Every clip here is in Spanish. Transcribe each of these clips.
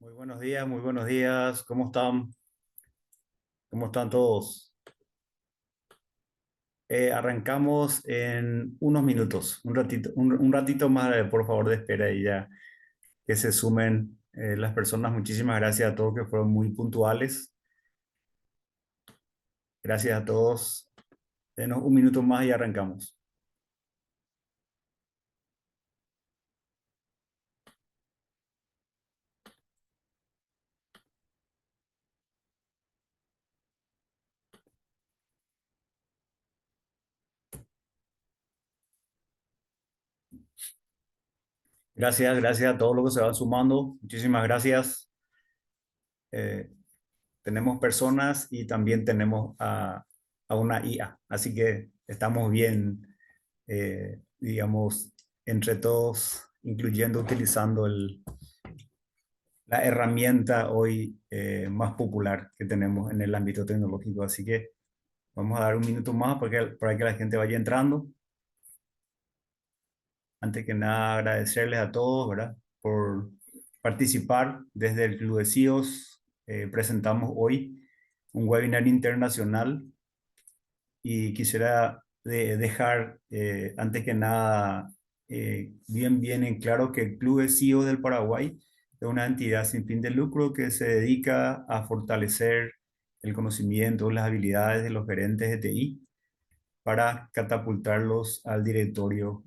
Muy buenos días. ¿Cómo están? ¿Cómo están todos? Arrancamos en unos minutos, un ratito más, por favor, de espera y ya que se sumen las personas. Muchísimas gracias a todos que fueron muy puntuales. Gracias a todos. Denos un minuto más y arrancamos. Gracias a todos los que se van sumando. Muchísimas gracias. Eh, Tenemos personas y también tenemos a una IA, así que estamos bien, digamos, entre todos, incluyendo utilizando la herramienta hoy más popular que tenemos en el ámbito tecnológico. Así que vamos a dar un minuto más para que la gente vaya entrando. Antes que nada, agradecerles a todos, ¿verdad?, por participar. Desde el Club de CEOs presentamos hoy un webinar internacional y quisiera dejar, antes que nada, bien en claro que el Club de CEOs del Paraguay es una entidad sin fin de lucro que se dedica a fortalecer el conocimiento, las habilidades de los gerentes de TI para catapultarlos al directorio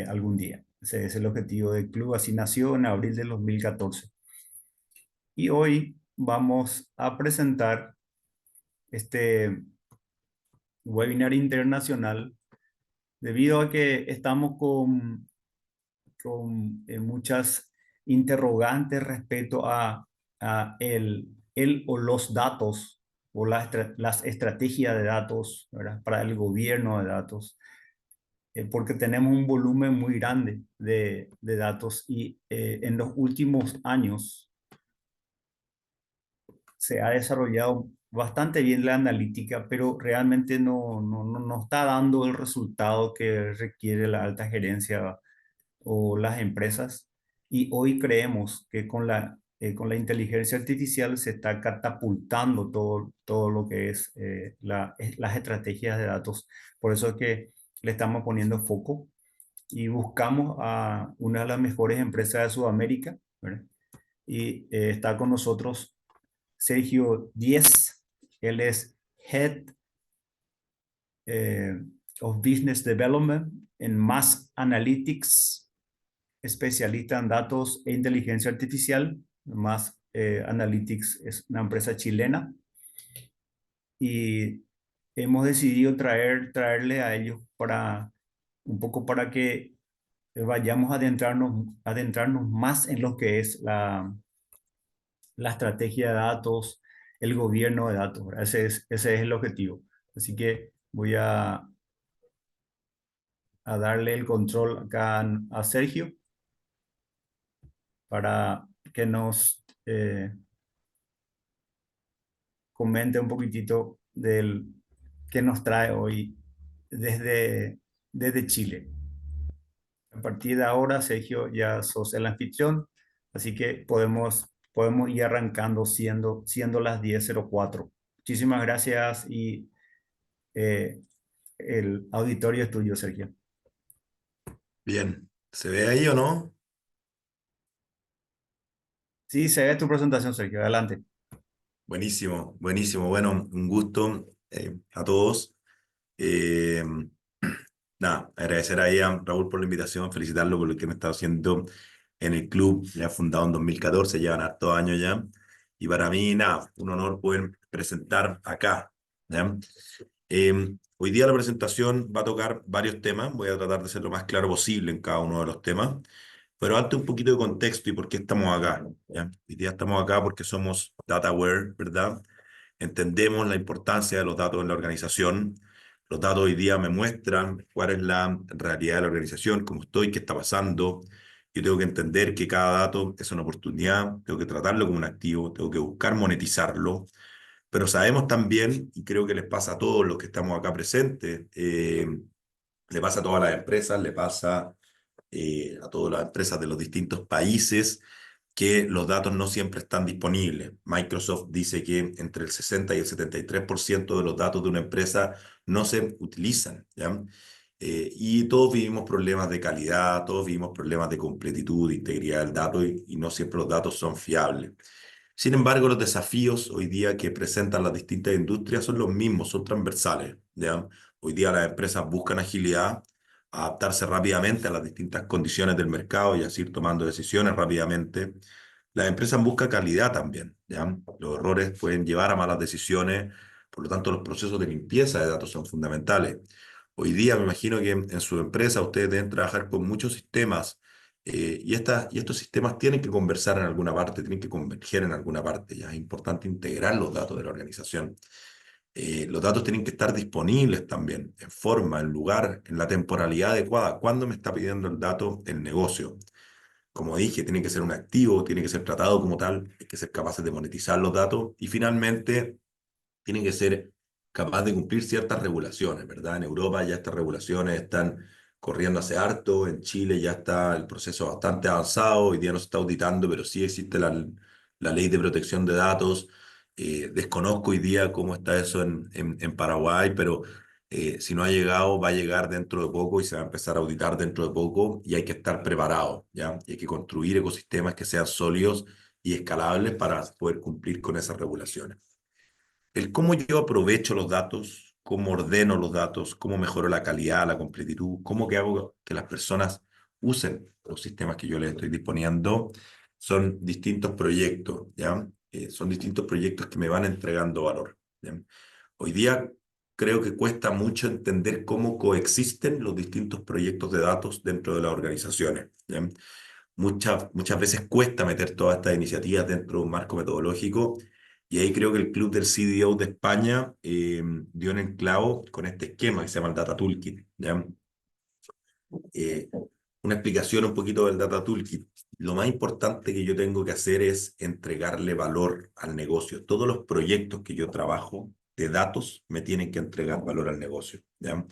algún día. Ese es el objetivo del club. Así nació en abril del 2014. Y hoy vamos a presentar este webinar internacional debido a que estamos con muchas interrogantes respecto a el o los datos o las estrategias de datos, ¿verdad?, para el gobierno de datos, porque tenemos un volumen muy grande de datos y en los últimos años se ha desarrollado bastante bien la analítica, pero realmente no está dando el resultado que requiere la alta gerencia o las empresas. Y hoy creemos que con la inteligencia artificial se está catapultando todo lo que es las estrategias de datos. Por eso es que le estamos poniendo foco y buscamos a una de las mejores empresas de Sudamérica, ¿verdad? Y está con nosotros Sergio Díez. Él es Head eh, of Business Development en Mass Analytics, especialista en datos e inteligencia artificial. Mass Analytics es una empresa chilena y hemos decidido traerle a ellos para un poco para que vayamos a adentrarnos más en lo que es la estrategia de datos, el gobierno de datos, ¿verdad? Ese es el objetivo. Así que voy a darle el control acá a Sergio para que nos comente un poquitito del que nos trae hoy desde Chile. A partir de ahora, Sergio, ya sos el anfitrión, así que podemos ir arrancando siendo las 10:04. Muchísimas gracias y eh, el auditorio es tuyo, Sergio. Bien, ¿se ve ahí o no? Sí, se ve tu presentación, Sergio. Adelante. Buenísimo, buenísimo. Bueno, un gusto a todos. Eh, Nada, agradecer ahí a Raúl por la invitación, felicitarlo por lo que me está haciendo en el club. Ya fundado en 2014, llevan hartos años ya. Y para mí, nada, un honor poder presentar acá, ¿ya? Hoy día la presentación va a tocar varios temas. Voy a tratar de ser lo más claro posible en cada uno de los temas. Pero antes un poquito de contexto y por qué estamos acá, ¿ya? Hoy día estamos acá porque somos DataAware, ¿verdad? Entendemos la importancia de los datos en la organización. Los datos hoy día me muestran cuál es la realidad de la organización, cómo estoy, qué está pasando. Yo tengo que entender que cada dato es una oportunidad, tengo que tratarlo como un activo, tengo que buscar monetizarlo. Pero sabemos también, y creo que les pasa a todos los que estamos acá presentes, le pasa a todas las empresas, le pasa a todas las empresas de los distintos países, que los datos no siempre están disponibles. Microsoft dice que entre el 60 y el 73% de los datos de una empresa no se utilizan, ¿ya? Y todos vivimos problemas de calidad, todos vivimos problemas de completitud, de integridad del dato y no siempre los datos son fiables. Sin embargo, los desafíos hoy día que presentan las distintas industrias son los mismos, son transversales, ¿ya? Hoy día las empresas buscan agilidad, adaptarse rápidamente a las distintas condiciones del mercado y así ir tomando decisiones rápidamente. Las empresas buscan calidad también, ¿ya? Los errores pueden llevar a malas decisiones, por lo tanto los procesos de limpieza de datos son fundamentales. Hoy día me imagino que en su empresa ustedes deben trabajar con muchos sistemas y estos sistemas tienen que conversar en alguna parte, tienen que converger en alguna parte. Ya es importante integrar los datos de la organización. Los datos tienen que estar disponibles también, en forma, en lugar, en la temporalidad adecuada. ¿Cuándo me está pidiendo el dato el negocio? Como dije, tiene que ser un activo, tiene que ser tratado como tal, hay que ser capaces de monetizar los datos y finalmente tienen que ser capaz de cumplir ciertas regulaciones, ¿verdad? En Europa ya estas regulaciones están corriendo hace harto, en Chile ya está el proceso bastante avanzado, hoy día no se está auditando, pero sí existe la ley de protección de datos. Desconozco hoy día cómo está eso en Paraguay, pero si no ha llegado, va a llegar dentro de poco y se va a empezar a auditar dentro de poco y hay que estar preparado, ¿ya? Y hay que construir ecosistemas que sean sólidos y escalables para poder cumplir con esas regulaciones. El cómo yo aprovecho los datos, cómo ordeno los datos, cómo mejoro la calidad, la completitud, cómo que hago que las personas usen los sistemas que yo les estoy disponiendo, son distintos proyectos, ¿ya? Son distintos proyectos que me van entregando valor, ¿ya? Hoy día creo que cuesta mucho entender cómo coexisten los distintos proyectos de datos dentro de las organizaciones, ¿ya? Muchas veces cuesta meter todas estas iniciativas dentro de un marco metodológico y ahí creo que el Club del CDO de España dio en el clavo con este esquema que se llama el Data Toolkit, ¿ya? Eh, una explicación un poquito del Data Toolkit. Lo más importante que yo tengo que hacer es entregarle valor al negocio. Todos los proyectos que yo trabajo de datos me tienen que entregar valor al negocio, ¿ya?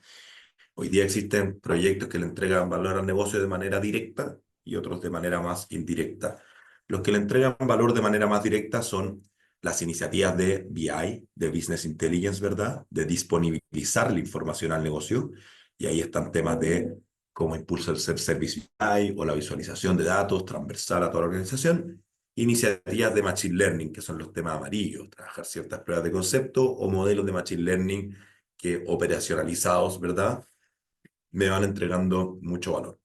Hoy día existen proyectos que le entregan valor al negocio de manera directa y otros de manera más indirecta. Los que le entregan valor de manera más directa son las iniciativas de BI, de Business Intelligence, ¿verdad? De disponibilizar la información al negocio. Y ahí están temas de cómo impulsa el self-service BI o la visualización de datos transversal a toda la organización. Iniciativas de Machine Learning, que son los temas amarillos, trabajar ciertas pruebas de concepto o modelos de Machine Learning que operacionalizados, ¿verdad? Me van entregando mucho valor.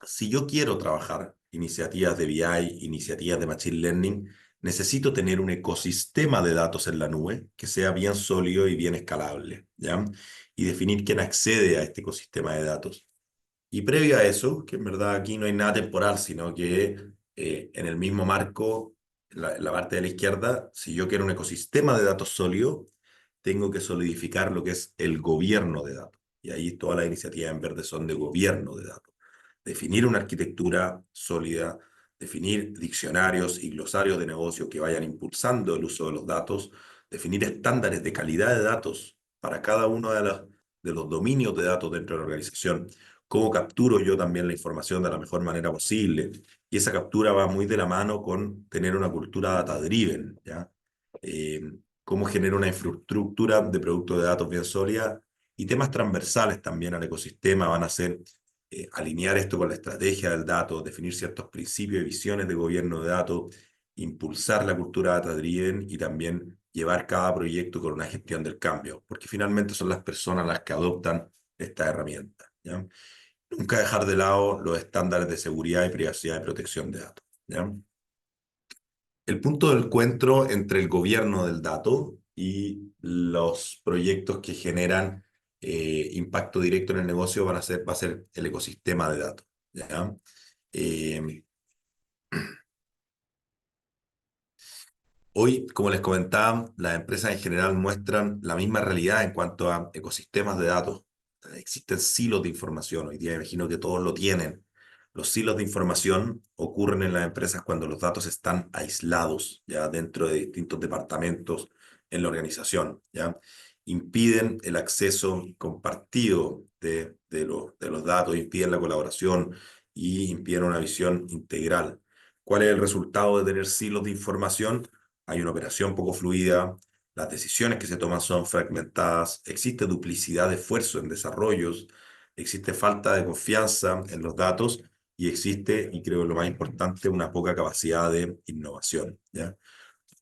Si yo quiero trabajar iniciativas de BI, iniciativas de Machine Learning, necesito tener un ecosistema de datos en la nube que sea bien sólido y bien escalable, ¿ya? Y definir quién accede a este ecosistema de datos. Y previo a eso, que en verdad aquí no hay nada temporal, sino que en el mismo marco, la parte de la izquierda, si yo quiero un ecosistema de datos sólido, tengo que solidificar lo que es el gobierno de datos. Y ahí todas las iniciativas en verde son de gobierno de datos. Definir una arquitectura sólida, definir diccionarios y glosarios de negocio que vayan impulsando el uso de los datos, definir estándares de calidad de datos para cada uno de los dominios de datos dentro de la organización, cómo capturo yo también la información de la mejor manera posible. Y esa captura va muy de la mano con tener una cultura data-driven, ¿ya? Eh, cómo genero una infraestructura de productos de datos bien sólida y temas transversales también al ecosistema van a ser alinear esto con la estrategia del dato, definir ciertos principios y visiones de gobierno de datos, impulsar la cultura data-driven y también llevar cada proyecto con una gestión del cambio, porque finalmente son las personas las que adoptan esta herramienta, ¿ya? Nunca dejar de lado los estándares de seguridad y privacidad y protección de datos, ¿ya? El punto del encuentro entre el gobierno del dato y los proyectos que generan impacto directo en el negocio va a ser el ecosistema de datos, ¿ya? Eh, Hoy, como les comentaba, las empresas en general muestran la misma realidad en cuanto a ecosistemas de datos. Existen silos de información. Hoy día me imagino que todos lo tienen. Los silos de información ocurren en las empresas cuando los datos están aislados, ya dentro de distintos departamentos en la organización, ya. Impiden el acceso compartido de los datos, impiden la colaboración y impiden una visión integral. ¿Cuál es el resultado de tener silos de información? Hay una operación poco fluida, las decisiones que se toman son fragmentadas, existe duplicidad de esfuerzo en desarrollos, existe falta de confianza en los datos y existe, y creo que lo más importante, una poca capacidad de innovación, ¿ya?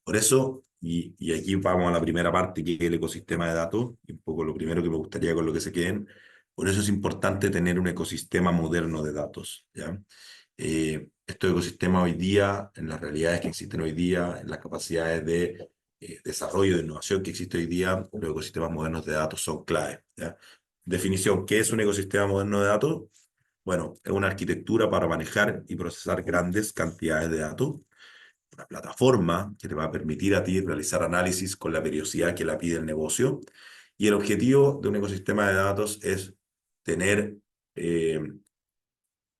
Por eso, y aquí vamos a la primera parte, que es el ecosistema de datos, y un poco lo primero que me gustaría con lo que se queden, por eso es importante tener un ecosistema moderno de datos, ¿ya? Estos ecosistemas hoy día, en las realidades que existen hoy día, en las capacidades de desarrollo, de innovación que existe hoy día, los ecosistemas modernos de datos son clave, ¿ya? Definición, ¿qué es un ecosistema moderno de datos? Bueno, es una arquitectura para manejar y procesar grandes cantidades de datos, una plataforma que te va a permitir a ti realizar análisis con la periodicidad que la pide el negocio. Y el objetivo de un ecosistema de datos es tener, eh,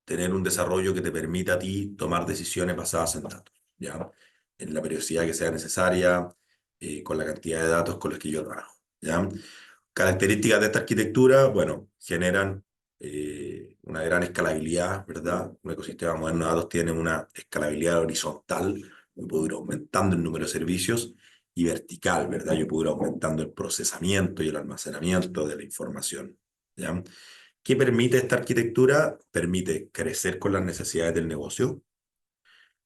tener un desarrollo que te permita a ti tomar decisiones basadas en datos, ¿ya? En la periodicidad que sea necesaria, con la cantidad de datos con los que yo trabajo, ¿ya? Características de esta arquitectura, bueno, generan una gran escalabilidad, ¿verdad? Un ecosistema moderno de datos tiene una escalabilidad horizontal, yo puedo ir aumentando el número de servicios, y vertical, ¿verdad? Yo puedo ir aumentando el procesamiento y el almacenamiento de la información, ¿ya? ¿Qué permite esta arquitectura? Permite crecer con las necesidades del negocio,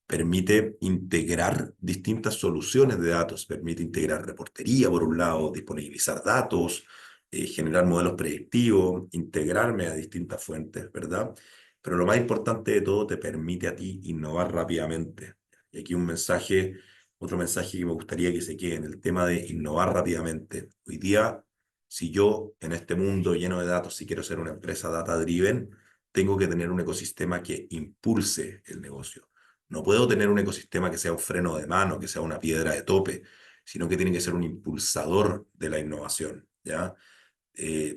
permite integrar distintas soluciones de datos, permite integrar reportería por un lado, disponibilizar datos, generar modelos predictivos, integrarme a distintas fuentes, ¿verdad? Pero lo más importante de todo, te permite a ti innovar rápidamente. Y aquí un mensaje, otro mensaje que me gustaría que se quede en el tema de innovar rápidamente. Hoy día, si yo en este mundo lleno de datos, si quiero ser una empresa data driven, tengo que tener un ecosistema que impulse el negocio. No puedo tener un ecosistema que sea un freno de mano, que sea una piedra de tope, sino que tiene que ser un impulsador de la innovación, ¿ya?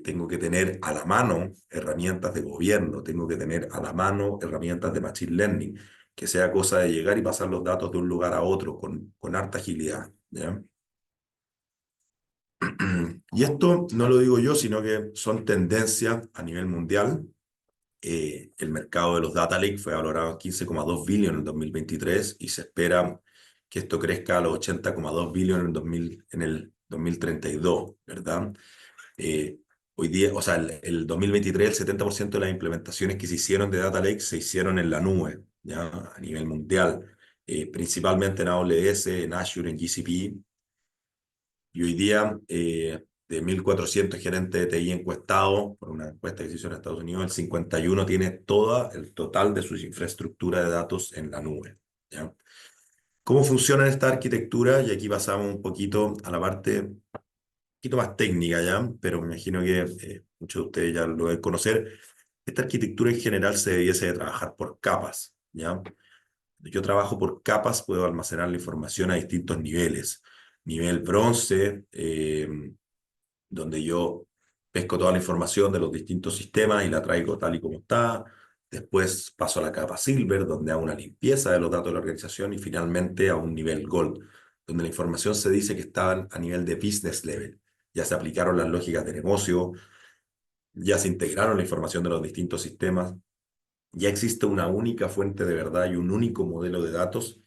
Tengo que tener a la mano herramientas de gobierno, tengo que tener a la mano herramientas de machine learning, que sea cosa de llegar y pasar los datos de un lugar a otro con harta agilidad, ¿ya? Y esto no lo digo yo, sino que son tendencias a nivel mundial. El mercado de los data lake fue valorado en 15,2 billones en el 2023 y se espera que esto crezca a los 80,2 billones en el 2032, ¿verdad? Hoy día, o sea, el 2023, el 70% de las implementaciones que se hicieron de data lake se hicieron en la nube, ¿ya? A nivel mundial, principalmente en AWS, en Azure, en GCP. Y hoy día, de 1.400 gerentes de TI encuestados, por una encuesta que se hizo en Estados Unidos, el 51 tiene todo el total de su infraestructura de datos en la nube, ¿ya? ¿Cómo funciona esta arquitectura? Y aquí pasamos un poquito a la parte un poquito más técnica, ¿ya? Pero me imagino que muchos de ustedes ya lo deben conocer. Esta arquitectura en general se debiese de trabajar por capas, ¿ya? Yo trabajo por capas, puedo almacenar la información a distintos niveles. Nivel bronce, donde yo pesco toda la información de los distintos sistemas y la traigo tal y como está. Después paso a la capa Silver, donde hago una limpieza de los datos de la organización y finalmente a un nivel Gold, donde la información se dice que está a nivel de business level. Ya se aplicaron las lógicas de negocio, ya se integraron la información de los distintos sistemas, ya existe una única fuente de verdad y un único modelo de datos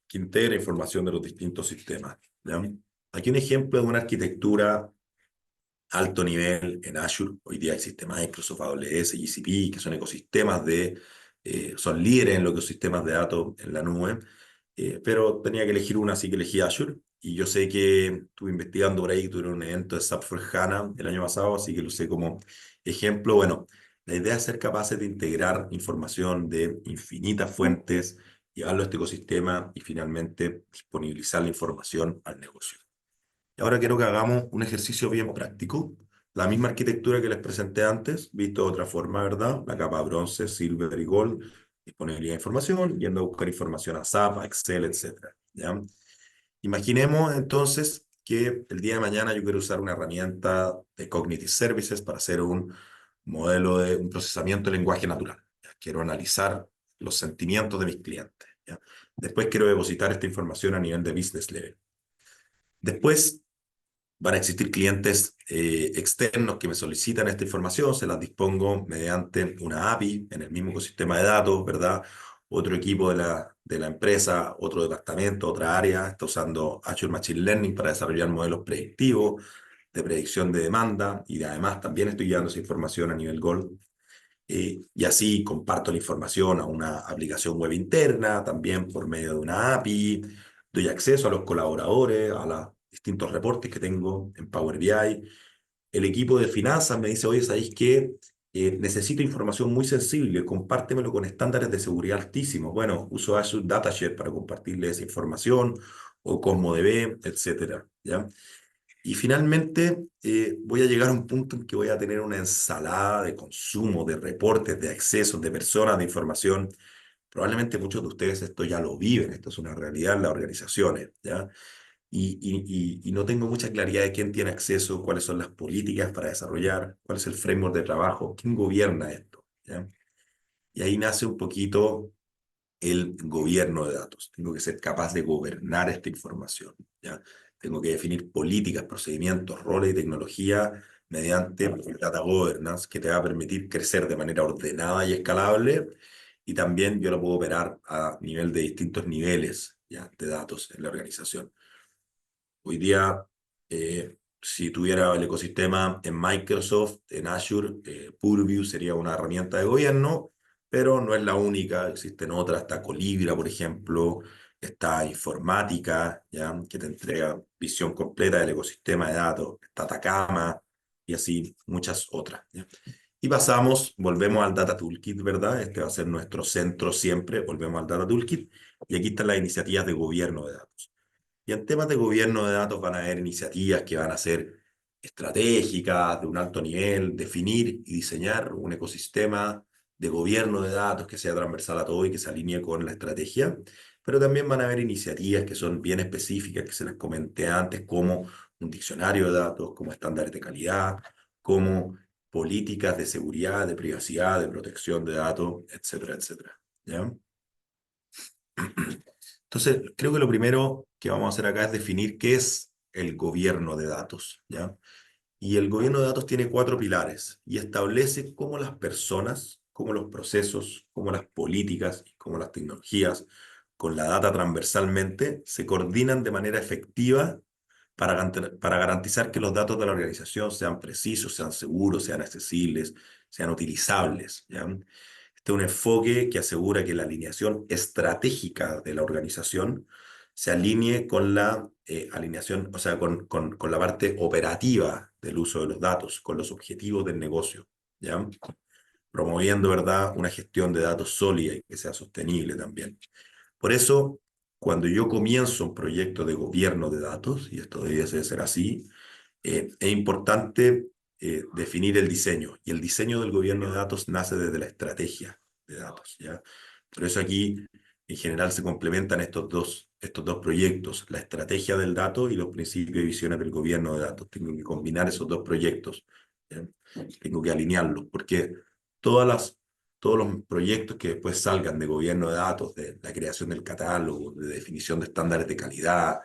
que integra información de los distintos sistemas, ¿ya? Aquí un ejemplo de una arquitectura alto nivel en Azure. Hoy día existe Microsoft, AWS, GCP, que son ecosistemas son líderes en los ecosistemas de datos en la nube, pero tenía que elegir una, así que elegí Azure. Y yo sé que estuve investigando por ahí, que tuvieron un evento de SAP for HANA el año pasado, así que lo usé como ejemplo. Bueno, la idea es ser capaces de integrar información de infinitas fuentes, llevarlo a este ecosistema y finalmente disponibilizar la información al negocio. Y ahora quiero que hagamos un ejercicio bien práctico. La misma arquitectura que les presenté antes, visto de otra forma, ¿verdad? La capa bronce, silver y gold, disponibilidad de información, yendo a buscar información a SAP, a Excel, etcétera, ¿ya? Imaginemos entonces que el día de mañana yo quiero usar una herramienta de Cognitive Services para hacer un modelo de un procesamiento de lenguaje natural, ¿ya? Quiero analizar los sentimientos de mis clientes, ¿ya? Después quiero depositar esta información a nivel de business level. Después van a existir clientes externos que me solicitan esta información, se las dispongo mediante una API en el mismo ecosistema de datos, ¿verdad? otro equipo de la empresa, otro departamento, otra área, está usando Azure Machine Learning para desarrollar modelos predictivos de predicción de demanda y además también estoy llevando esa información a nivel Gold. Y así comparto la información a una aplicación web interna, también por medio de una API, doy acceso a los colaboradores, a los distintos reportes que tengo en Power BI. El equipo de finanzas me dice, oye, ¿sabéis qué? Necesito información muy sensible, compártemelo con estándares de seguridad altísimos. Bueno, uso Azure Datashare para compartirle esa información, o CosmoDB, etcétera, ¿ya? Y finalmente voy a llegar a un punto en que voy a tener una ensalada de consumo, de reportes, de accesos, de personas, de información. Probablemente muchos de ustedes esto ya lo viven, esto es una realidad en las organizaciones, ¿ya? Y no tengo mucha claridad de quién tiene acceso, cuáles son las políticas para desarrollar, cuál es el framework de trabajo, quién gobierna esto, ¿ya? Y ahí nace un poquito el gobierno de datos. Tengo que ser capaz de gobernar esta información, ¿ya? Tengo que definir políticas, procedimientos, roles y tecnología mediante el data governance que te va a permitir crecer de manera ordenada y escalable. Y también yo lo puedo operar a nivel de distintos niveles, ¿ya?, de datos en la organización. Hoy día, si tuviera el ecosistema en Microsoft, en Azure, Purview sería una herramienta de gobierno, pero no es la única. Existen otras, está Colibra, por ejemplo, está Informática, ¿ya?, que te entrega visión completa del ecosistema de datos, está Atacama y así muchas otras, ¿ya? Y pasamos, volvemos al Data Toolkit, ¿verdad? Este va a ser nuestro centro siempre, volvemos al Data Toolkit, y aquí están las iniciativas de gobierno de datos. Y en temas de gobierno de datos van a haber iniciativas que van a ser estratégicas, de un alto nivel, definir y diseñar un ecosistema de gobierno de datos que sea transversal a todo y que se alinee con la estrategia. Pero también van a haber iniciativas que son bien específicas, que se les comenté antes, como un diccionario de datos, como estándares de calidad, como políticas de seguridad, de privacidad, de protección de datos, etcétera, etcétera. ¿Ya? Entonces, creo que lo primero que vamos a hacer acá es definir qué es el gobierno de datos, ¿ya? Y el gobierno de datos tiene cuatro pilares y establece cómo las personas, cómo los procesos, cómo las políticas y cómo las tecnologías con la data transversalmente se coordinan de manera efectiva para garantizar que los datos de la organización sean precisos, sean seguros, sean accesibles, sean utilizables, ¿ya? Este es un enfoque que asegura que la alineación estratégica de la organización se alinee con la alineación, o sea, con la parte operativa del uso de los datos, con los objetivos del negocio, ¿ya? Promoviendo, ¿verdad?, una gestión de datos sólida y que sea sostenible también. Por eso, cuando yo comienzo un proyecto de gobierno de datos, y esto debe ser así, es importante definir el diseño. Y el diseño del gobierno de datos nace desde la estrategia de datos, ¿ya? Por eso aquí, en general, se complementan estos dos proyectos, la estrategia del dato y los principios y visiones del gobierno de datos. Tengo que combinar esos dos proyectos, ¿ya? Tengo que alinearlos, porque todas las, todos los proyectos que después salgan de gobierno de datos, de la creación del catálogo, de definición de estándares de calidad,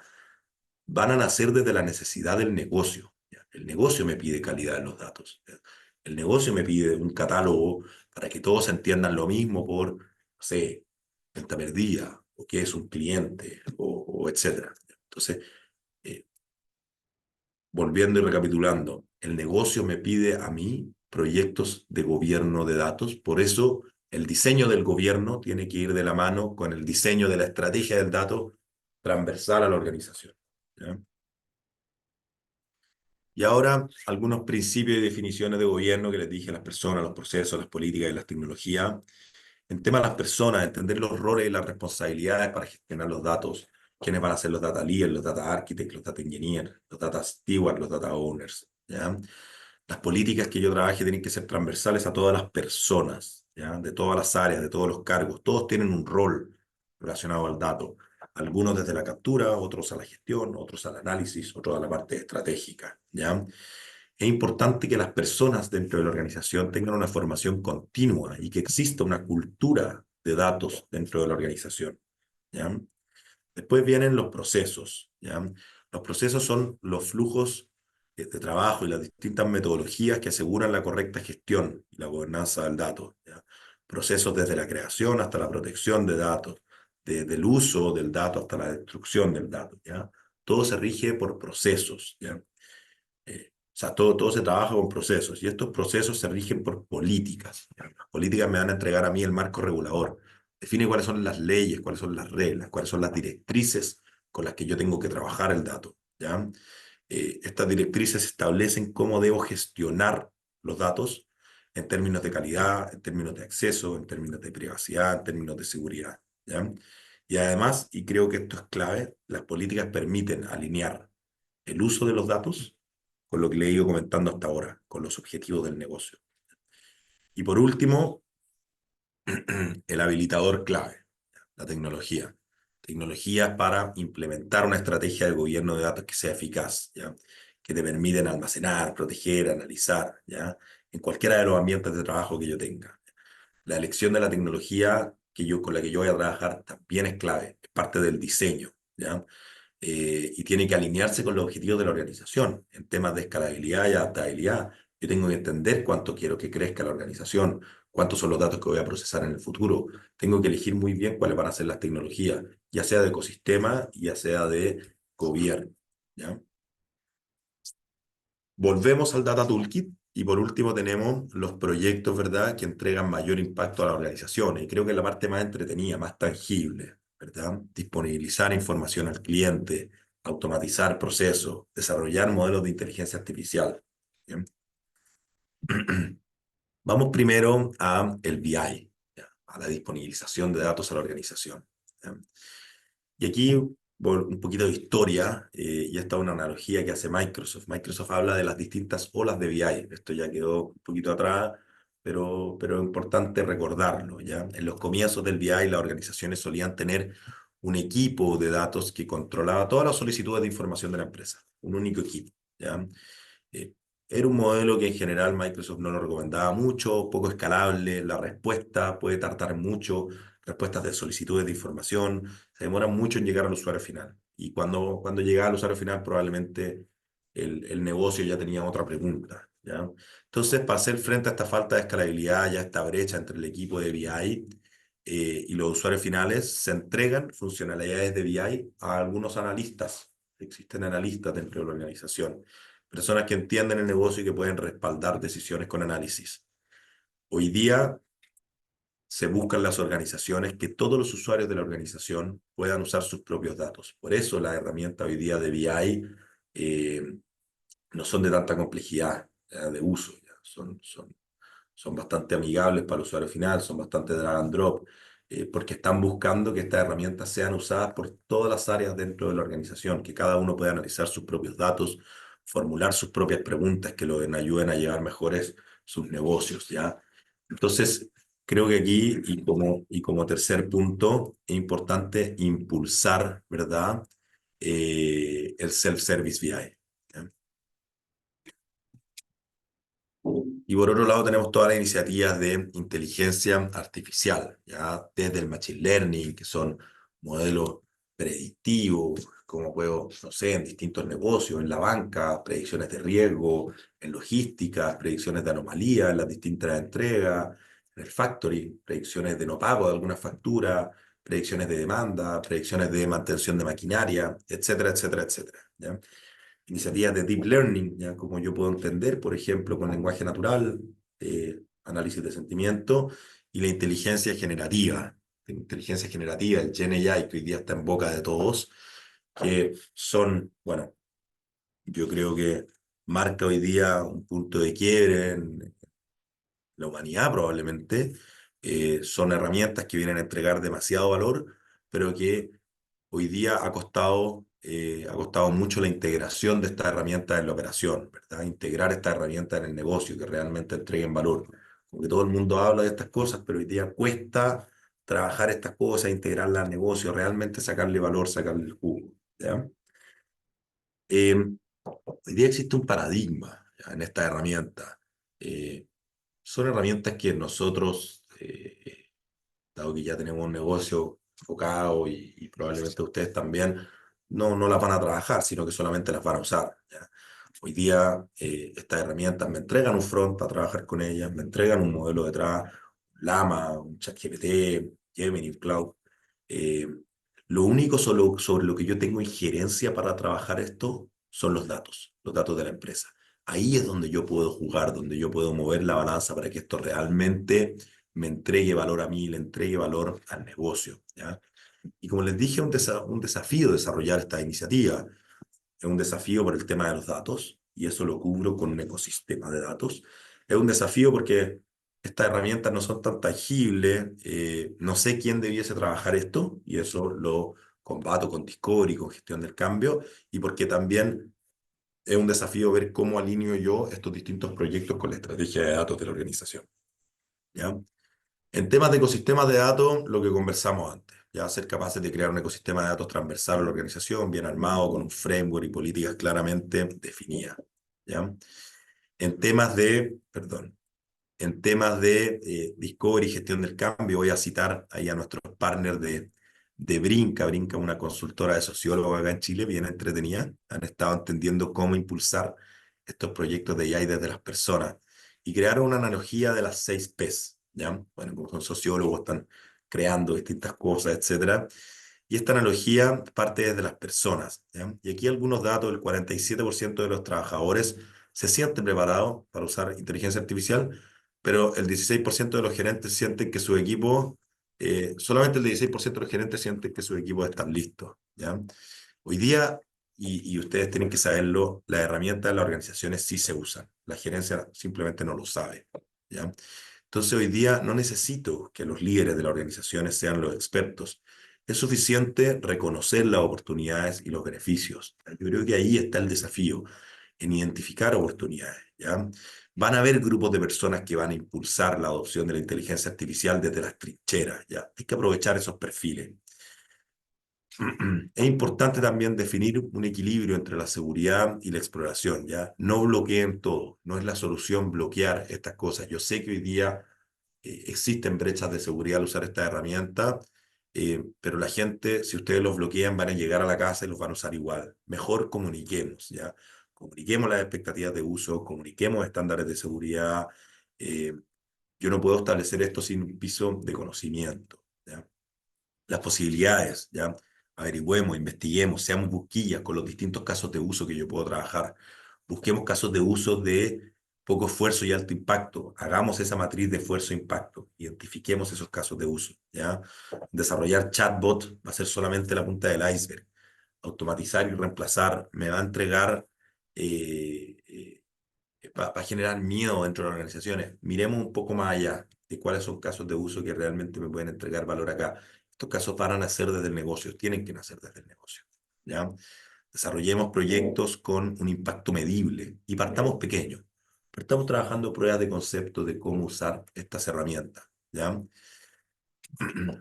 van a nacer desde la necesidad del negocio, ¿ya? El negocio me pide calidad en los datos, ¿ya? El negocio me pide un catálogo para que todos entiendan lo mismo por, no sé, venta perdida, o qué es un cliente, o etcétera. Entonces, eh, volviendo y recapitulando, el negocio me pide a mí proyectos de gobierno de datos, por eso el diseño del gobierno tiene que ir de la mano con el diseño de la estrategia del dato transversal a la organización, ¿ya? Y ahora algunos principios y definiciones de gobierno que les dije a las personas, los procesos, las políticas y las tecnologías. En tema de las personas, entender los roles y las responsabilidades para gestionar los datos, quiénes van a ser los data leaders, los data architects, los data engineers, los data stewards, los data owners, ¿ya? Las políticas que yo trabaje tienen que ser transversales a todas las personas, ¿ya? De todas las áreas, de todos los cargos. Todos tienen un rol relacionado al dato. Algunos desde la captura, otros a la gestión, otros al análisis, otros a la parte estratégica, ¿ya? Es importante que las personas dentro de la organización tengan una formación continua y que exista una cultura de datos dentro de la organización, ¿ya? Después vienen los procesos, ¿ya? Los procesos son los flujos de trabajo y las distintas metodologías que aseguran la correcta gestión y la gobernanza del dato, ¿ya? procesos desde la creación hasta la protección de datos, del uso del dato hasta la destrucción del dato, ¿ya? Todo se rige por procesos, ¿ya? O sea, todo se trabaja con procesos y estos procesos se rigen por políticas, ¿ya? Las políticas me van a entregar a mí el marco regulador. Define cuáles son las leyes, cuáles son las reglas, cuáles son las directrices con las que yo tengo que trabajar el dato, ¿ya? Estas directrices establecen cómo debo gestionar los datos en términos de calidad, en términos de acceso, en términos de privacidad, en términos de seguridad, ¿ya? Y además, y creo que esto es clave, las políticas permiten alinear el uso de los datos con lo que le he ido comentando hasta ahora, con los objetivos del negocio. Y por último, el habilitador clave, la tecnología. Tecnologías para implementar una estrategia de gobierno de datos que sea eficaz, ¿ya? Que te permiten almacenar, proteger, analizar, ¿ya? En cualquiera de los ambientes de trabajo que yo tenga. La elección de la tecnología con la que yo voy a trabajar también es clave, es parte del diseño, ¿ya? Y tiene que alinearse con los objetivos de la organización en temas de escalabilidad y adaptabilidad. Yo tengo que entender cuánto quiero que crezca la organización, cuántos son los datos que voy a procesar en el futuro. Tengo que elegir muy bien cuáles van a ser las tecnologías, ya sea de ecosistema, ya sea de gobierno, ¿ya? Volvemos al Data Toolkit y por último tenemos los proyectos, ¿verdad?, que entregan mayor impacto a la organización. Y creo que es la parte más entretenida, más tangible, ¿verdad? Disponibilizar información al cliente, automatizar procesos, desarrollar modelos de inteligencia artificial. ¿Bien? Vamos primero a el BI, ¿ya? A la disponibilización de datos a la organización, ¿ya? Y aquí un poquito de historia, y esta es una analogía que hace Microsoft. Microsoft habla de las distintas olas de BI. Esto ya quedó un poquito atrás, pero es importante recordarlo, ¿ya? En los comienzos del BI, las organizaciones solían tener un equipo de datos que controlaba todas las solicitudes de información de la empresa, un único equipo, ¿ya? Eh, Era un modelo que en general Microsoft no lo recomendaba mucho, poco escalable, la respuesta puede tardar mucho, respuestas de solicitudes de información, se demoran mucho en llegar al usuario final. Y cuando llegaba al usuario final probablemente el negocio ya tenía otra pregunta, ¿ya? Entonces, para hacer frente a esta falta de escalabilidad, ya esta brecha entre el equipo de BI y los usuarios finales, se entregan funcionalidades de BI a algunos analistas. Existen analistas dentro de la organización, personas que entienden el negocio y que pueden respaldar decisiones con análisis. Hoy día se buscan las organizaciones que todos los usuarios de la organización puedan usar sus propios datos. Por eso la herramienta hoy día de BI no son de tanta complejidad, ¿ya?, de uso. ¿Ya? Son bastante amigables para el usuario final, son bastante drag and drop, porque están buscando que estas herramientas sean usadas por todas las áreas dentro de la organización, que cada uno pueda analizar sus propios datos, formular sus propias preguntas que lo ayuden a llevar mejores sus negocios, ¿ya? Entonces, creo que aquí, y como tercer punto, es importante impulsar, ¿verdad? El self-service BI. ¿Ya? Y por otro lado tenemos todas las iniciativas de inteligencia artificial, ya desde el machine learning, que son modelos predictivos, como puedo, no sé, en distintos negocios, en la banca, predicciones de riesgo, en logística, predicciones de anomalía en las distintas entregas, en el factoring, predicciones de no pago de alguna factura, predicciones de demanda, predicciones de mantención de maquinaria, etcétera, etcétera, etcétera, ¿ya? Iniciativas de deep learning, ya como yo puedo entender, por ejemplo, con lenguaje natural, análisis de sentimiento y la inteligencia generativa, el Gen AI, que hoy día está en boca de todos, que son, bueno, yo creo que marca hoy día un punto de quiebre en la humanidad probablemente. Son herramientas que vienen a entregar demasiado valor, pero que hoy día ha costado mucho la integración de estas herramientas en la operación, ¿verdad? Integrar estas herramientas en el negocio que realmente entreguen valor. Porque todo el mundo habla de estas cosas, pero hoy día cuesta trabajar estas cosas, integrarlas al negocio, realmente sacarle valor, sacarle el jugo, ¿ya? Eh, Hoy día existe un paradigma, ¿ya?, en estas herramientas. Eh, Son herramientas que nosotros, dado que ya tenemos un negocio enfocado y probablemente ustedes también, no las van a trabajar, sino que solamente las van a usar, ¿ya? Hoy día estas herramientas me entregan un front para trabajar con ellas, me entregan un modelo detrás, Llama, un ChatGPT, Gemini, Cloud. Eh, lo único sobre lo que yo tengo injerencia para trabajar esto son los datos de la empresa. Ahí es donde yo puedo jugar, donde yo puedo mover la balanza para que esto realmente me entregue valor a mí, le entregue valor al negocio, ¿ya? Y como les dije, un desafío desarrollar esta iniciativa. Es un desafío por el tema de los datos, y eso lo cubro con un ecosistema de datos. Es un desafío porque estas herramientas no son tan tangibles, no sé quién debiese trabajar esto, y eso lo combato con Discovery, con gestión del cambio, y porque también es un desafío ver cómo alineo yo estos distintos proyectos con la estrategia de datos de la organización, ¿ya? En temas de ecosistemas de datos, lo que conversamos antes, ya ser capaces de crear un ecosistema de datos transversal a la organización, bien armado, con un framework y políticas claramente definidas, ¿ya? En temas de, perdón, en temas de Discovery y gestión del cambio, voy a citar ahí a nuestros partners de Brinca. Brinca es una consultora de sociólogos acá en Chile, bien entretenida. Han estado entendiendo cómo impulsar estos proyectos de AI desde las personas y crearon una analogía de las 6 Ps, ¿ya? Bueno, como son sociólogos, están creando distintas cosas, etcétera. Y esta analogía parte desde las personas, ¿ya? Y aquí algunos datos: el 47% de los trabajadores se sienten preparados para usar inteligencia artificial, pero el 16% de los gerentes sienten que su equipo, solamente el 16% de los gerentes sienten que sus equipos están listos, ¿ya? Hoy día, y ustedes tienen que saberlo, las herramientas de las organizaciones sí se usan. La gerencia simplemente no lo sabe, ¿ya? Entonces hoy día no necesito que los líderes de las organizaciones sean los expertos. Es suficiente reconocer las oportunidades y los beneficios. Yo creo que ahí está el desafío, en identificar oportunidades, ¿ya? Van a haber grupos de personas que van a impulsar la adopción de la inteligencia artificial desde las trincheras, ¿ya? Hay que aprovechar esos perfiles. Es importante también definir un equilibrio entre la seguridad y la exploración, ¿ya? No bloqueen todo, no es la solución bloquear estas cosas. Yo sé que hoy día existen brechas de seguridad al usar esta herramienta, pero la gente, si ustedes los bloquean, van a llegar a la casa y los van a usar igual. Mejor comuniquemos, ¿ya? Comuniquemos las expectativas de uso, comuniquemos estándares de seguridad. eh, yo no puedo establecer esto sin un piso de conocimiento, ¿ya? Las posibilidades, ¿ya? Averigüemos, investiguemos, seamos busquillas con los distintos casos de uso que yo puedo trabajar. Busquemos casos de uso de poco esfuerzo y alto impacto. Hagamos esa matriz de esfuerzo-impacto. Identifiquemos esos casos de uso, ¿ya? Desarrollar chatbot va a ser solamente la punta del iceberg. Automatizar y reemplazar me va a entregar, va a generar miedo dentro de las organizaciones. Miremos un poco más allá de cuáles son casos de uso que realmente me pueden entregar valor acá. Estos casos van a nacer desde el negocio, tienen que nacer desde el negocio, ¿ya? Desarrollemos proyectos con un impacto medible y partamos pequeños. Estamos trabajando pruebas de concepto de cómo usar estas herramientas, ¿ya?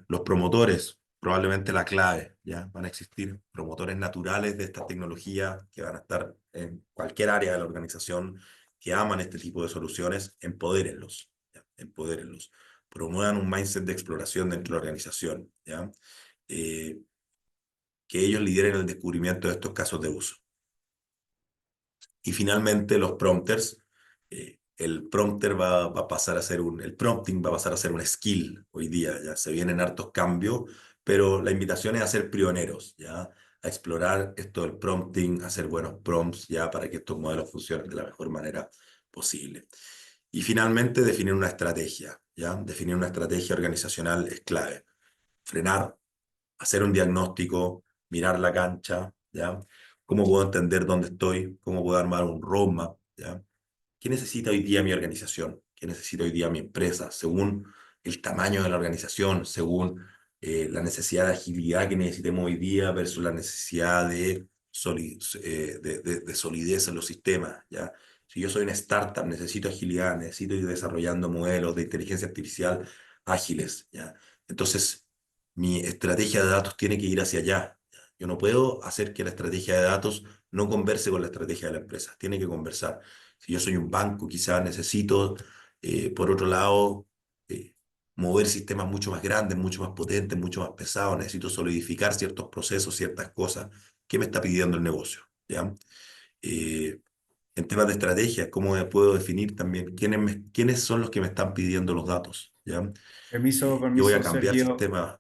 Los promotores, probablemente la clave, ¿ya? Van a existir promotores naturales de esta tecnología que van a estar en cualquier área de la organización, que aman este tipo de soluciones. Empodérenlos, ¿ya? Empodérenlos. Promuevan un mindset de exploración dentro de la organización, ¿ya? Eh, que ellos lideren el descubrimiento de estos casos de uso. Y finalmente los prompters, el prompter va a pasar a ser el prompting va a pasar a ser un skill hoy día, ya se vienen hartos cambios, pero la invitación es a ser pioneros, ya, a explorar esto del prompting, a hacer buenos prompts, ya, para que estos modelos funcionen de la mejor manera posible. Y finalmente definir una estrategia, ya, definir una estrategia organizacional es clave. Frenar, hacer un diagnóstico, mirar la cancha, ¿ya? ¿Cómo puedo entender dónde estoy? ¿Cómo puedo armar un roadmap? ¿Ya? ¿Qué necesita hoy día mi organización? ¿Qué necesita hoy día mi empresa? Según el tamaño de la organización, según la necesidad de agilidad que necesitemos hoy día versus la necesidad de solidez en los sistemas, ¿ya? Si yo soy una startup, necesito agilidad, necesito ir desarrollando modelos de inteligencia artificial ágiles, ¿ya? Entonces, mi estrategia de datos tiene que ir hacia allá. Yo no puedo hacer que la estrategia de datos no converse con la estrategia de la empresa. Tiene que conversar. Si yo soy un banco, quizás necesito, por otro lado, eh, mover sistemas mucho más grandes, mucho más potentes, mucho más pesados. Necesito solidificar ciertos procesos, ciertas cosas. ¿Qué me está pidiendo el negocio? ¿Ya? Eh, en temas de estrategia, ¿cómo me puedo definir también quiénes son los que me están pidiendo los datos? ¿ya? Permiso, Yo voy a permiso, cambiar Sergio. sistema.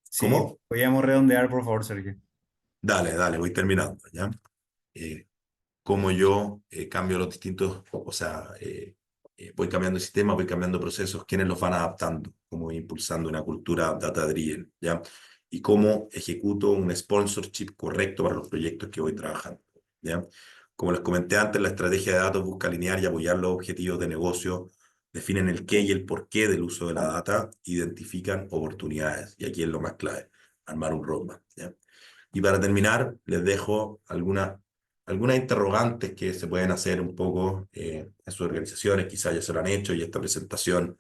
Sí, ¿Cómo? podríamos redondear, por favor, Sergio. Dale, dale, voy terminando, ¿ya? Eh, Cómo yo cambio los distintos, o sea, voy cambiando el sistema, voy cambiando procesos, quiénes los van adaptando, cómo voy impulsando una cultura data-driven, ¿ya? Y cómo ejecuto un sponsorship correcto para los proyectos que voy trabajando, ¿ya? Como les comenté antes, la estrategia de datos busca alinear y apoyar los objetivos de negocio, definen el qué y el por qué del uso de la data, identifican oportunidades, y aquí es lo más clave, armar un roadmap, ¿ya? Y para terminar, les dejo algunas interrogantes que se pueden hacer un poco en sus organizaciones, quizás ya se lo han hecho y esta presentación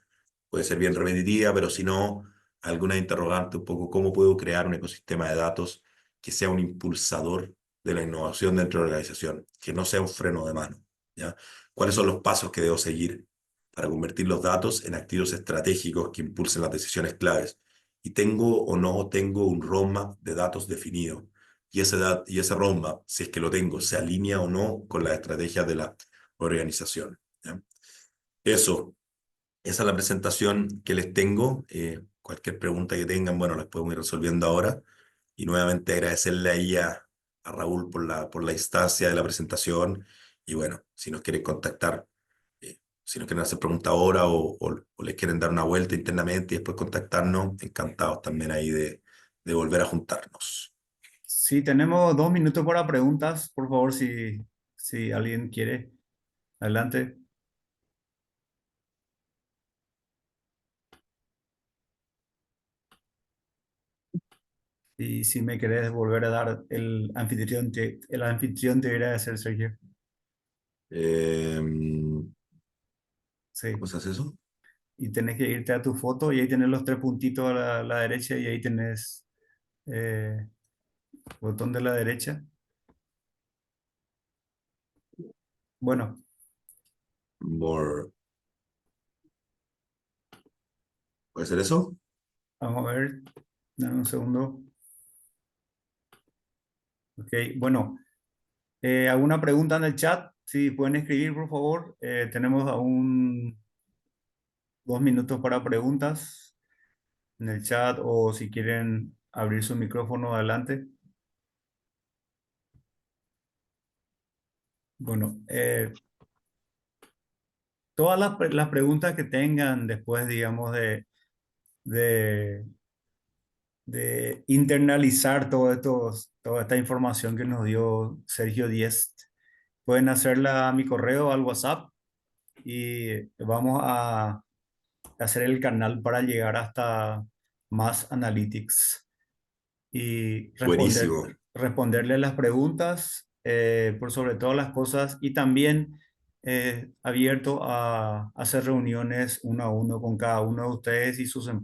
puede ser bien repetitiva, pero si no, alguna interrogante un poco cómo puedo crear un ecosistema de datos que sea un impulsador de la innovación dentro de la organización, que no sea un freno de mano, ¿ya? ¿Cuáles son los pasos que debo seguir para convertir los datos en activos estratégicos que impulsen las decisiones claves? ¿Y tengo o no tengo un roadmap de datos definido? Y ese roadmap, si es que lo tengo, se alinea o no con las estrategias de la organización, ¿ya? Eso, esa es la presentación que les tengo. Cualquier pregunta que tengan, bueno, las podemos ir resolviendo ahora. Y nuevamente agradecerle ahí a Raúl por la instancia de la presentación. Y bueno, si nos quieren contactar, si nos quieren hacer preguntas ahora o les quieren dar una vuelta internamente y después contactarnos, encantados también ahí de volver a juntarnos. Sí, tenemos 2 minutos para preguntas, por favor, si alguien quiere. Adelante. Y si me querés volver a dar el anfitrión debería de ser Sergio. Eh, ¿Cómo Sí. se hace eso? Y tenés que irte a tu foto y ahí tenés los tres puntitos a la derecha y ahí tenés eh, botón de la derecha. Bueno, More. ¿Puede ser eso? vamos a ver. Dame un segundo. Ok, bueno, ¿alguna pregunta en el chat? Si pueden escribir, por favor. Tenemos aún 2 minutos para preguntas en el chat o si quieren abrir su micrófono adelante. Bueno, todas las preguntas que tengan después, digamos, de, de internalizar toda esta información que nos dio Sergio Diest, pueden hacerla a mi correo, al WhatsApp, y vamos a hacer el canal para llegar hasta más analytics y Buenísimo. responderle las preguntas por sobre todas las cosas y también abierto a hacer reuniones uno a uno con cada uno de ustedes y sus empresas.